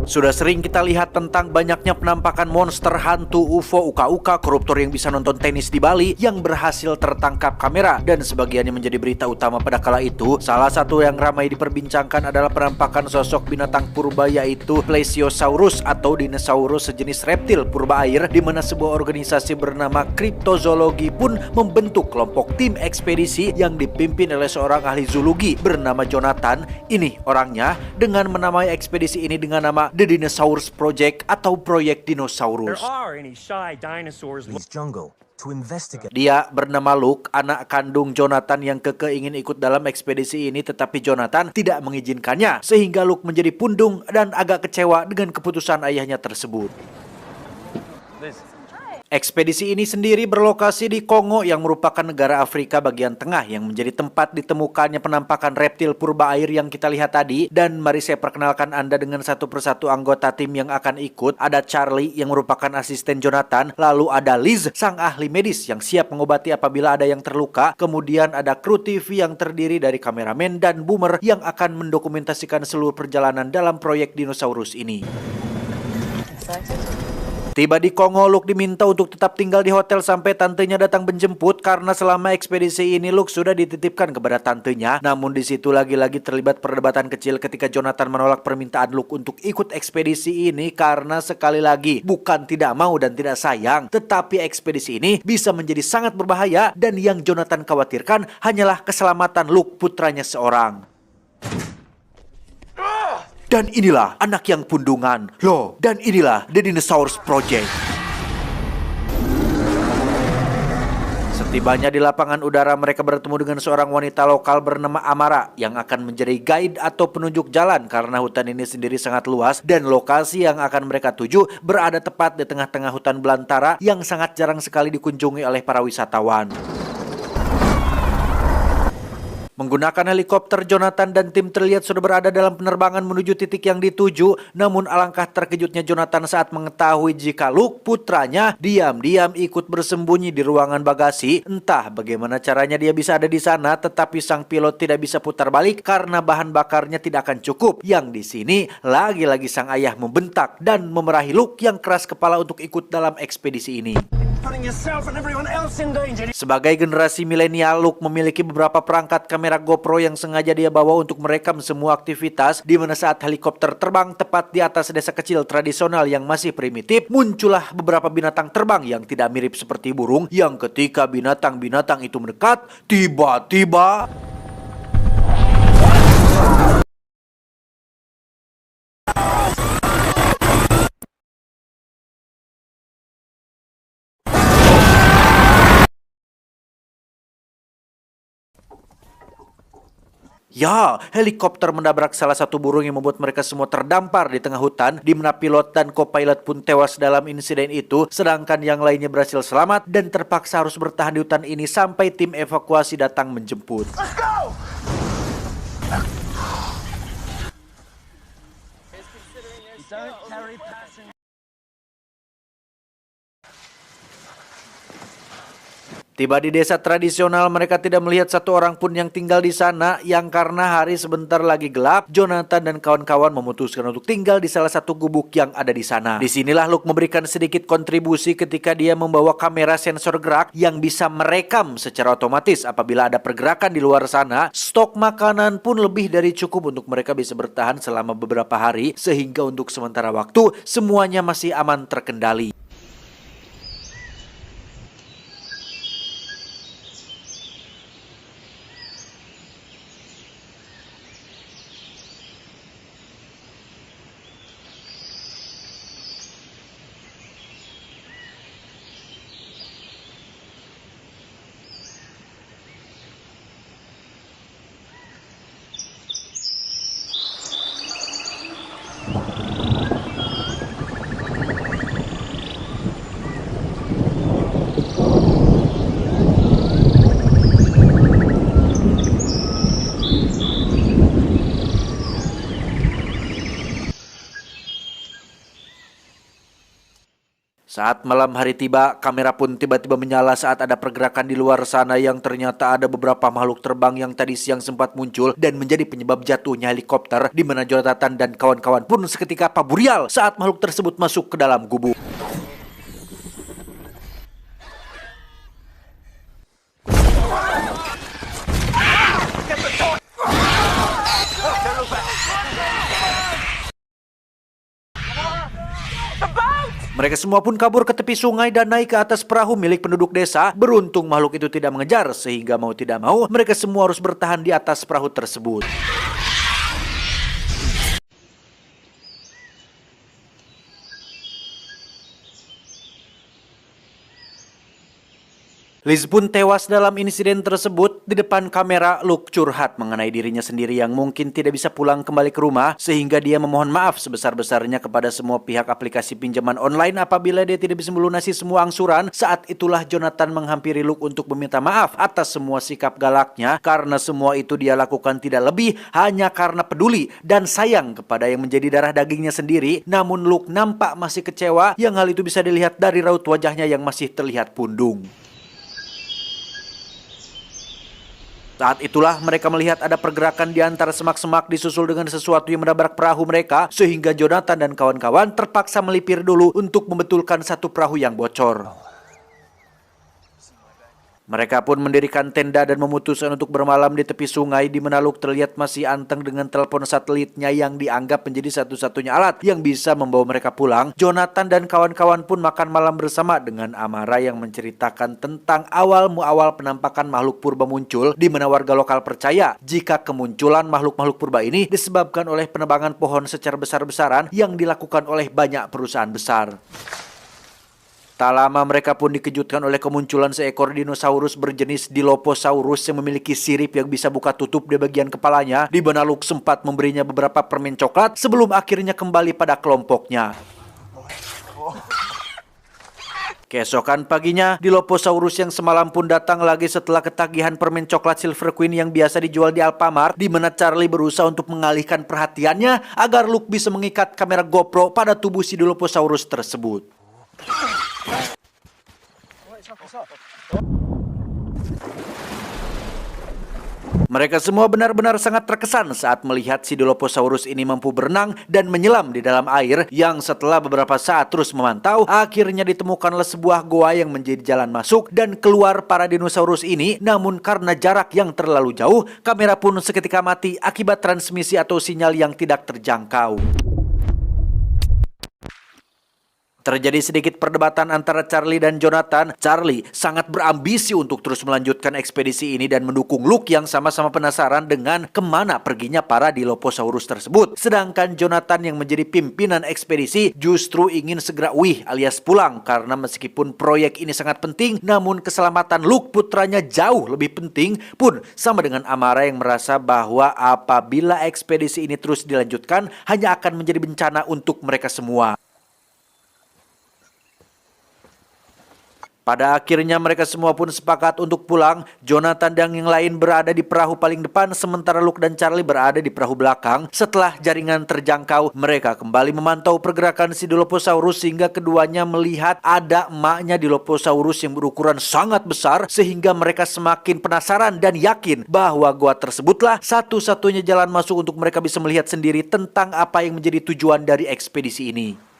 Sudah sering kita lihat tentang banyaknya penampakan monster, hantu, UFO, uka-uka, koruptor yang bisa nonton tenis di Bali yang berhasil tertangkap kamera dan sebagiannya menjadi berita utama pada kala itu. Salah satu yang ramai diperbincangkan adalah penampakan sosok binatang purba yaitu Plesiosaurus atau dinosaurus sejenis reptil purba air, di mana sebuah organisasi bernama Kriptozoologi pun membentuk kelompok tim ekspedisi yang dipimpin oleh seorang ahli zoologi bernama Jonathan. Ini orangnya dengan menamai ekspedisi ini dengan nama The Dinosaurs Project atau Proyek Dinosaurus. Dia bernama Luke, anak kandung Jonathan yang keke ingin ikut dalam ekspedisi ini, tetapi Jonathan tidak mengizinkannya, sehingga Luke menjadi pundung dan agak kecewa dengan keputusan ayahnya tersebut. Ekspedisi ini sendiri berlokasi di Kongo yang merupakan negara Afrika bagian tengah yang menjadi tempat ditemukannya penampakan reptil purba air yang kita lihat tadi. Dan mari saya perkenalkan Anda dengan satu persatu anggota tim yang akan ikut. Ada Charlie yang merupakan asisten Jonathan, lalu ada Liz, sang ahli medis yang siap mengobati apabila ada yang terluka. Kemudian ada kru TV yang terdiri dari kameramen dan boomer yang akan mendokumentasikan seluruh perjalanan dalam proyek dinosaurus ini. Tiba di Kongo, Luke diminta untuk tetap tinggal di hotel sampai tantenya datang menjemput karena selama ekspedisi ini Luke sudah dititipkan kepada tantenya. Namun di situ lagi-lagi terlibat perdebatan kecil ketika Jonathan menolak permintaan Luke untuk ikut ekspedisi ini karena sekali lagi bukan tidak mau dan tidak sayang, tetapi ekspedisi ini bisa menjadi sangat berbahaya dan yang Jonathan khawatirkan hanyalah keselamatan Luke, putranya seorang. Dan inilah anak yang pundungan. Loh, dan inilah The Dinosaurs Project. Setibanya di lapangan udara, mereka bertemu dengan seorang wanita lokal bernama Amara yang akan menjadi guide atau penunjuk jalan karena hutan ini sendiri sangat luas dan lokasi yang akan mereka tuju berada tepat di tengah-tengah hutan belantara yang sangat jarang sekali dikunjungi oleh para wisatawan. Menggunakan helikopter, Jonathan dan tim terlihat sudah berada dalam penerbangan menuju titik yang dituju. Namun alangkah terkejutnya Jonathan saat mengetahui jika Luke, putranya, diam-diam ikut bersembunyi di ruangan bagasi. Entah bagaimana caranya dia bisa ada di sana, tetapi sang pilot tidak bisa putar balik karena bahan bakarnya tidak akan cukup. Yang di sini lagi-lagi sang ayah membentak dan memerahi Luke yang keras kepala untuk ikut dalam ekspedisi ini. Sebagai generasi milenial, Luke memiliki beberapa perangkat kamera GoPro yang sengaja dia bawa untuk merekam semua aktivitas, di mana saat helikopter terbang tepat di atas desa kecil tradisional yang masih primitif, muncullah beberapa binatang terbang yang tidak mirip seperti burung, yang ketika binatang-binatang itu mendekat, tiba-tiba helikopter menabrak salah satu burung yang membuat mereka semua terdampar di tengah hutan, di mana pilot dan co-pilot pun tewas dalam insiden itu, sedangkan yang lainnya berhasil selamat dan terpaksa harus bertahan di hutan ini sampai tim evakuasi datang menjemput. Let's go! Tiba di desa tradisional, mereka tidak melihat satu orang pun yang tinggal di sana, yang karena hari sebentar lagi gelap, Jonathan dan kawan-kawan memutuskan untuk tinggal di salah satu gubuk yang ada di sana. Disinilah Luke memberikan sedikit kontribusi ketika dia membawa kamera sensor gerak yang bisa merekam secara otomatis apabila ada pergerakan di luar sana. Stok makanan pun lebih dari cukup untuk mereka bisa bertahan selama beberapa hari, sehingga untuk sementara waktu semuanya masih aman terkendali. Saat malam hari tiba, kamera pun tiba-tiba menyala saat ada pergerakan di luar sana yang ternyata ada beberapa makhluk terbang yang tadi siang sempat muncul dan menjadi penyebab jatuhnya helikopter, di mana Jonathan dan kawan-kawan pun seketika paburial saat makhluk tersebut masuk ke dalam gubuk. Mereka semua pun kabur ke tepi sungai dan naik ke atas perahu milik penduduk desa. Beruntung makhluk itu tidak mengejar, sehingga mau tidak mau mereka semua harus bertahan di atas perahu tersebut. Liz pun tewas dalam insiden tersebut. Di depan kamera, Luke curhat mengenai dirinya sendiri yang mungkin tidak bisa pulang kembali ke rumah, sehingga dia memohon maaf sebesar-besarnya kepada semua pihak aplikasi pinjaman online apabila dia tidak bisa melunasi semua angsuran. Saat itulah Jonathan menghampiri Luke untuk meminta maaf atas semua sikap galaknya, karena semua itu dia lakukan tidak lebih hanya karena peduli dan sayang kepada yang menjadi darah dagingnya sendiri. Namun Luke nampak masih kecewa, yang hal itu bisa dilihat dari raut wajahnya yang masih terlihat pundung. Saat itulah mereka melihat ada pergerakan di antara semak-semak disusul dengan sesuatu yang menabrak perahu mereka, sehingga Jonathan dan kawan-kawan terpaksa melipir dulu untuk membetulkan satu perahu yang bocor. Mereka pun mendirikan tenda dan memutuskan untuk bermalam di tepi sungai, di mana Luke terlihat masih anteng dengan telepon satelitnya yang dianggap menjadi satu-satunya alat yang bisa membawa mereka pulang. Jonathan dan kawan-kawan pun makan malam bersama dengan Amara yang menceritakan tentang awal penampakan makhluk purba muncul, di mana warga lokal percaya jika kemunculan makhluk-makhluk purba ini disebabkan oleh penebangan pohon secara besar-besaran yang dilakukan oleh banyak perusahaan besar. Tak lama mereka pun dikejutkan oleh kemunculan seekor dinosaurus berjenis Dilophosaurus yang memiliki sirip yang bisa buka tutup di bagian kepalanya, di mana Luke sempat memberinya beberapa permen coklat sebelum akhirnya kembali pada kelompoknya. Keesokan paginya, Dilophosaurus yang semalam pun datang lagi setelah ketagihan permen coklat Silver Queen yang biasa dijual di Alfamart, di mana Charlie berusaha untuk mengalihkan perhatiannya agar Luke bisa mengikat kamera GoPro pada tubuh si Dilophosaurus tersebut. Mereka semua benar-benar sangat terkesan saat melihat si Dilophosaurus ini mampu berenang dan menyelam di dalam air, yang setelah beberapa saat terus memantau, akhirnya ditemukanlah sebuah goa yang menjadi jalan masuk dan keluar para dinosaurus ini. Namun karena jarak yang terlalu jauh, kamera pun seketika mati akibat transmisi atau sinyal yang tidak terjangkau. Terjadi sedikit perdebatan antara Charlie dan Jonathan. Charlie sangat berambisi untuk terus melanjutkan ekspedisi ini dan mendukung Luke yang sama-sama penasaran dengan kemana perginya para Dilophosaurus tersebut. Sedangkan Jonathan yang menjadi pimpinan ekspedisi justru ingin segera alias pulang, karena meskipun proyek ini sangat penting, namun keselamatan Luke putranya jauh lebih penting. Pun sama dengan Amara yang merasa bahwa apabila ekspedisi ini terus dilanjutkan, hanya akan menjadi bencana untuk mereka semua. Pada akhirnya mereka semua pun sepakat untuk pulang. Jonathan dan yang lain berada di perahu paling depan, sementara Luke dan Charlie berada di perahu belakang. Setelah jaringan terjangkau, mereka kembali memantau pergerakan si Dilophosaurus hingga keduanya melihat ada emaknya Dilophosaurus yang berukuran sangat besar, sehingga mereka semakin penasaran dan yakin bahwa gua tersebutlah satu-satunya jalan masuk untuk mereka bisa melihat sendiri tentang apa yang menjadi tujuan dari ekspedisi ini.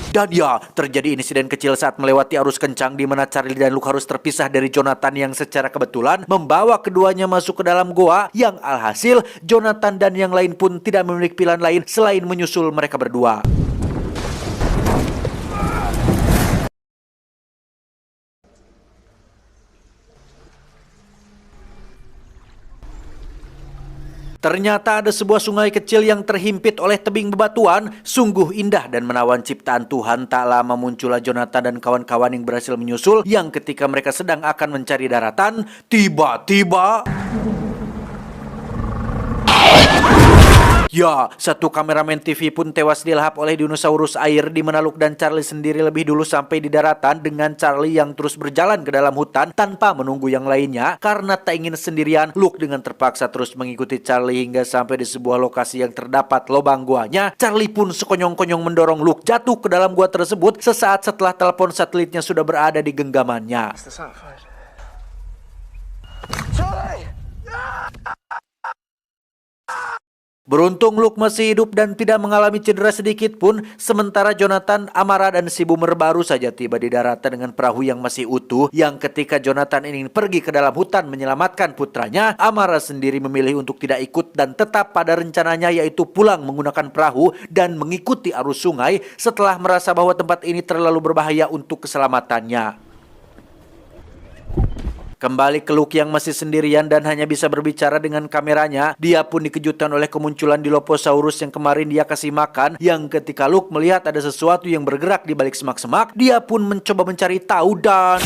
Dan ya, terjadi insiden kecil saat melewati arus kencang, di mana Charlie dan Luke harus terpisah dari Jonathan yang secara kebetulan membawa keduanya masuk ke dalam goa, yang alhasil Jonathan dan yang lain pun tidak memiliki pilihan lain selain menyusul mereka berdua. Ternyata ada sebuah sungai kecil yang terhimpit oleh tebing bebatuan. Sungguh indah dan menawan ciptaan Tuhan. Tak lama muncullah Jonathan dan kawan-kawan yang berhasil menyusul, yang ketika mereka sedang akan mencari daratan, tiba-tiba Ya, satu kameramen TV pun tewas dilahap oleh dinosaurus air, di mana Luke dan Charlie sendiri lebih dulu sampai di daratan dengan Charlie yang terus berjalan ke dalam hutan tanpa menunggu yang lainnya. Karena tak ingin sendirian, Luke dengan terpaksa terus mengikuti Charlie hingga sampai di sebuah lokasi yang terdapat lubang guanya. Charlie pun sekonyong-konyong mendorong Luke jatuh ke dalam gua tersebut sesaat setelah telepon satelitnya sudah berada di genggamannya. Beruntung Luke masih hidup dan tidak mengalami cedera sedikit pun, sementara Jonathan, Amara, dan si Boomer baru saja tiba di daratan dengan perahu yang masih utuh, yang ketika Jonathan ingin pergi ke dalam hutan menyelamatkan putranya, Amara sendiri memilih untuk tidak ikut dan tetap pada rencananya, yaitu pulang menggunakan perahu dan mengikuti arus sungai setelah merasa bahwa tempat ini terlalu berbahaya untuk keselamatannya. Kembali ke Luke yang masih sendirian dan hanya bisa berbicara dengan kameranya, dia pun dikejutkan oleh kemunculan Dilophosaurus yang kemarin dia kasih makan, yang ketika Luke melihat ada sesuatu yang bergerak di balik semak-semak, dia pun mencoba mencari tahu dan...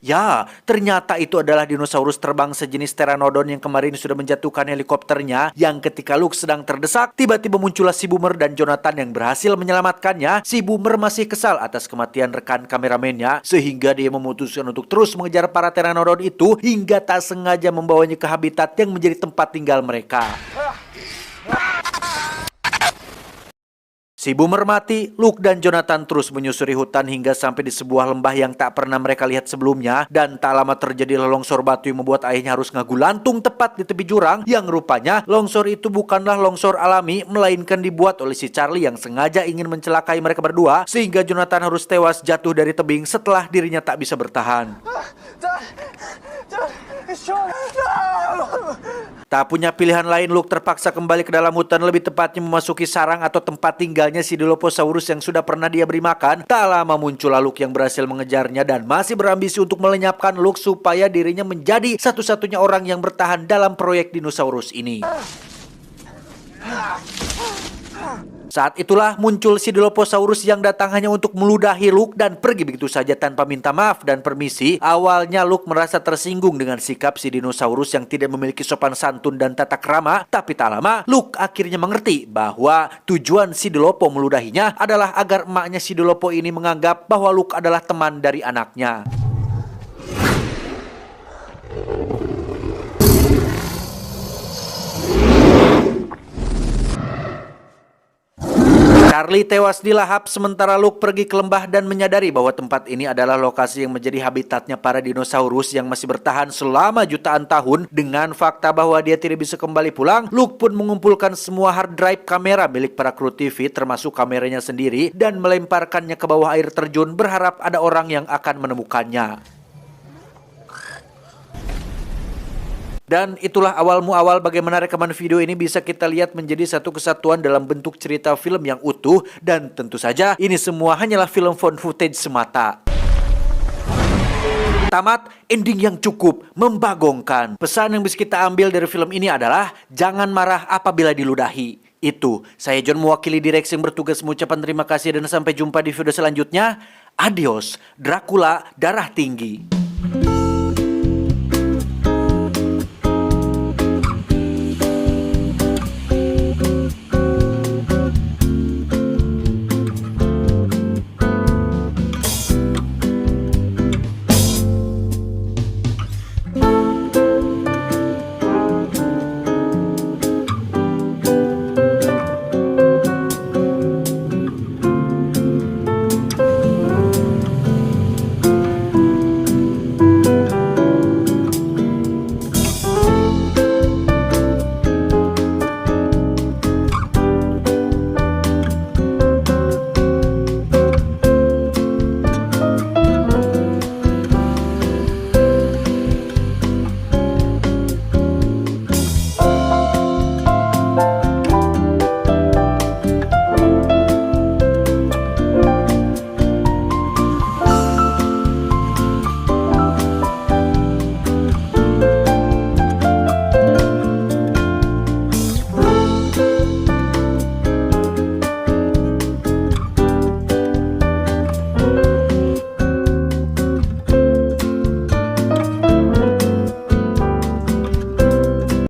ya, ternyata itu adalah dinosaurus terbang sejenis Pteranodon yang kemarin sudah menjatuhkan helikopternya, yang ketika Luke sedang terdesak, tiba-tiba muncullah si Boomer dan Jonathan yang berhasil menyelamatkannya. Si Boomer masih kesal atas kematian rekan kameramennya, sehingga dia memutuskan untuk terus mengejar para Pteranodon itu hingga tak sengaja membawanya ke habitat yang menjadi tempat tinggal mereka. Si Boomer mati, Luke dan Jonathan terus menyusuri hutan hingga sampai di sebuah lembah yang tak pernah mereka lihat sebelumnya, dan tak lama terjadi longsor batu yang membuat ayahnya harus ngagulantung tepat di tepi jurang, yang rupanya longsor itu bukanlah longsor alami, melainkan dibuat oleh si Charlie yang sengaja ingin mencelakai mereka berdua, sehingga Jonathan harus tewas jatuh dari tebing setelah dirinya tak bisa bertahan. Tak punya pilihan lain, Luke terpaksa kembali ke dalam hutan, lebih tepatnya memasuki sarang atau tempat tinggalnya si Dilophosaurus yang sudah pernah dia beri makan. Tak lama muncul Luke yang berhasil mengejarnya dan masih berambisi untuk melenyapkan Luke supaya dirinya menjadi satu-satunya orang yang bertahan dalam proyek dinosaurus ini. Saat itulah muncul si Dilophosaurus yang datang hanya untuk meludahi Luke dan pergi begitu saja tanpa minta maaf dan permisi. Awalnya Luke merasa tersinggung dengan sikap si dinosaurus yang tidak memiliki sopan santun dan tata krama, tapi tak lama Luke akhirnya mengerti bahwa tujuan si Dilopho meludahinya adalah agar emaknya si Dilopho ini menganggap bahwa Luke adalah teman dari anaknya. Charlie tewas dilahap sementara Luke pergi ke lembah dan menyadari bahwa tempat ini adalah lokasi yang menjadi habitatnya para dinosaurus yang masih bertahan selama jutaan tahun. Dengan fakta bahwa dia tidak bisa kembali pulang, Luke pun mengumpulkan semua hard drive kamera milik para kru TV termasuk kameranya sendiri dan melemparkannya ke bawah air terjun berharap ada orang yang akan menemukannya. Dan itulah awal bagaimana rekaman video ini bisa kita lihat menjadi satu kesatuan dalam bentuk cerita film yang utuh. Dan tentu saja ini semua hanyalah film found footage semata. Tamat, ending yang cukup membagongkan. Pesan yang bisa kita ambil dari film ini adalah jangan marah apabila diludahi. Itu, saya John mewakili direksi yang bertugas mengucapkan terima kasih dan sampai jumpa di video selanjutnya. Adios, Dracula Darah Tinggi.